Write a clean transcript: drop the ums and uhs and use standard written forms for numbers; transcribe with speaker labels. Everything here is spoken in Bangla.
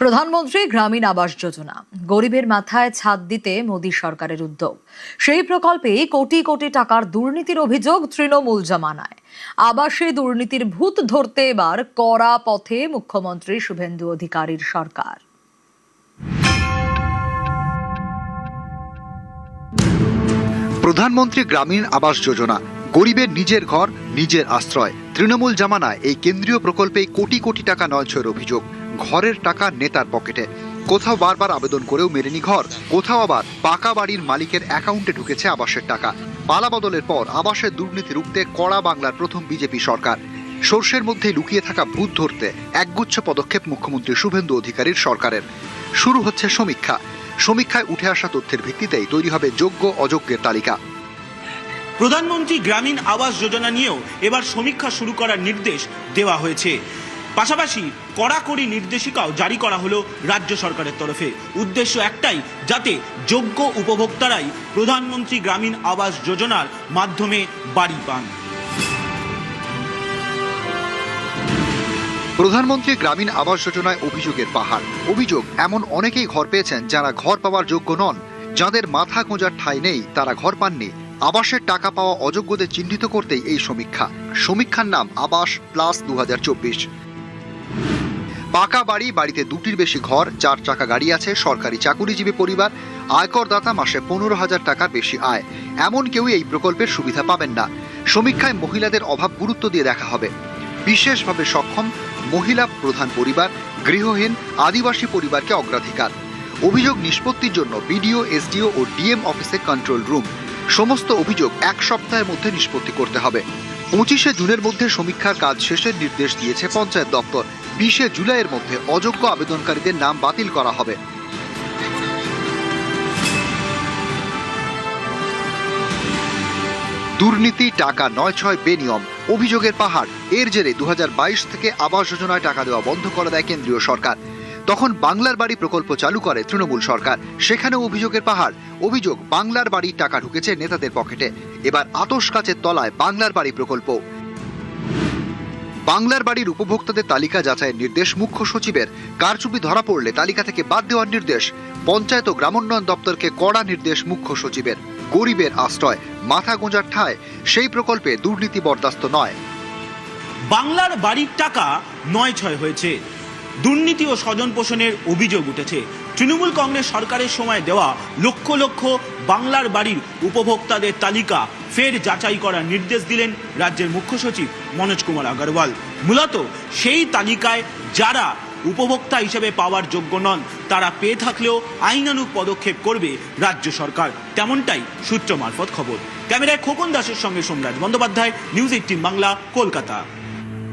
Speaker 1: প্রধানমন্ত্রী গ্রামীণ আবাস যোজনা গরিবের মাথায় ছাদ দিতে মোদী সরকারের উদ্যোগ। সেই প্রকল্পে কোটি কোটি টাকার দুর্নীতির অভিযোগ তৃণমূল জমানায়। আবাসে দুর্নীতির ভূত ধরতে এবার কড়া পথে মুখ্যমন্ত্রী শুভেন্দু অধিকারীর সরকার।
Speaker 2: প্রধানমন্ত্রী গ্রামীণ আবাস যোজনা গরিবের নিজের ঘর নিজের আশ্রয়। তৃণমূল জামানায় এই কেন্দ্রীয় প্রকল্পে কোটি কোটি টাকা নয়ছয়ের অভিযোগ। ঘরের টাকা নেতার পকেটে, কোথাও বারবার আবেদন করেও মেলেনি ঘর, কোথাও আবার পাকা বাড়ির মালিকের অ্যাকাউন্টে ঢুকেছে আবাসের টাকা। পালা বদলের পর আবাসের দুর্নীতি রুখতে কড়া বাংলার প্রথম বিজেপি সরকার। সর্ষের মধ্যে লুকিয়ে থাকা ভূত ধরতে একগুচ্ছ পদক্ষেপ মুখ্যমন্ত্রী শুভেন্দু অধিকারীর সরকারের। শুরু হচ্ছে সমীক্ষা। সমীক্ষায় উঠে আসা তথ্যের ভিত্তিতেই তৈরি হবে যোগ্য অযোগ্যের তালিকা।
Speaker 3: প্রধানমন্ত্রী গ্রামীণ আবাস যোজনা নিয়েও এবার সমীক্ষা শুরু করার নির্দেশ দেওয়া হয়েছে। পাশাপাশি কড়াকড়ি নির্দেশিকাও জারি করা হলো রাজ্য সরকারের তরফে। উদ্দেশ্য একটাই, যাতে যোগ্য উপভোক্তারাই প্রধানমন্ত্রী গ্রামীণ আবাস যোজনার মাধ্যমে বাড়ি পান।
Speaker 2: প্রধানমন্ত্রী গ্রামীণ আবাস যোজনায় অভিযোগের পাহাড়। অভিযোগ, এমন অনেকেই ঘর পেয়েছেন যারা ঘর পাওয়ার যোগ্য নন। যাদের মাথা গোঁজার ঠাঁই নেই তারা ঘর পাননি। আবাসের টাকা পাওয়া অযোগ্যদের চিহ্নিত করতেই এই সমীক্ষা। সমীক্ষার নাম আবাস প্লাস 2024। পাকা বাড়ি, বাড়িতে দুটির বেশি ঘর, 4 চাকা গাড়ি আছে, সরকারি চাকুরিজীবী পরিবার, আয়করদাতা, মাসে 15,000 টাকার বেশি আয়, এমন কেউই এই প্রকল্পের সুবিধা পাবেন না। সমীক্ষায় মহিলাদের অভাব গুরুত্ব দিয়ে দেখা হবে। বিশেষভাবে সক্ষম মহিলা প্রধান পরিবার, গৃহহীন, আদিবাসী পরিবারকে অগ্রাধিকার। অভিযোগ নিষ্পত্তির জন্য বিডিও, এসডিও ও ডিএম অফিসে কন্ট্রোল রুম। সমস্ত অভিযোগ 1 সপ্তাহের মধ্যে নিষ্পত্তি করতে হবে। 25শে জুনের মধ্যে সমীক্ষার কাজ শেষের নির্দেশ দিয়েছে পঞ্চায়েত দপ্তর। 20শে জুলাইয়ের মধ্যে অযোগ্য আবেদনকারীদের নাম বাতিল করা হবে। দুর্নীতি, টাকা নয়ছয়, বেনিয়ম, অভিযোগের পাহাড়। এর জেরে 2022 থেকে আবাস যোজনায় টাকা দেওয়া বন্ধ করে দেয় কেন্দ্রীয় সরকার। তখন বাংলার বাড়ি প্রকল্প চালু করে তৃণমূল সরকার। সেখানেও অভিযোগের পাহাড়। অভিযোগ, বাংলার বাড়ির টাকা ঢুকেছে নেতাদের পকেটে। এবার আতশ কাচের তলায় বাংলার বাড়ি প্রকল্প। বাংলার বাড়ির উপভোক্তাদের তালিকা যাচাইয়ের নির্দেশ মুখ্য সচিবের। কারচুপি ধরা পড়লে তালিকা থেকে বাদ দেওয়ার নির্দেশ। পঞ্চায়েত ও গ্রামোন্নয়ন দপ্তরকে কড়া নির্দেশ মুখ্য সচিবের। গরিবের আশ্রয়, মাথা গোঁজার ঠাঁই, সেই প্রকল্পে দুর্নীতি বরদাস্ত নয়।
Speaker 3: বাংলার বাড়ির টাকা নয়ছয় হয়েছে। দুর্নীতি ও স্বজন পোষণের অভিযোগ উঠেছে। তৃণমূল কংগ্রেস সরকারের সময় দেওয়া লক্ষ লক্ষ বাংলার বাড়ির উপভোক্তাদের তালিকা ফের যাচাই করার নির্দেশ দিলেন রাজ্যের মুখ্য সচিব মনোজ কুমার আগরওয়াল। মূলত সেই তালিকায় যারা উপভোক্তা হিসেবে পাওয়ার যোগ্য নন, তারা পেয়ে থাকলেও আইনানুগ পদক্ষেপ করবে রাজ্য সরকার, তেমনটাই সূত্র মারফত খবর। ক্যামেরায় খোকন দাসের সঙ্গে সোমরাজ বন্দ্যোপাধ্যায়, নিউজ 18 বাংলা, কলকাতা।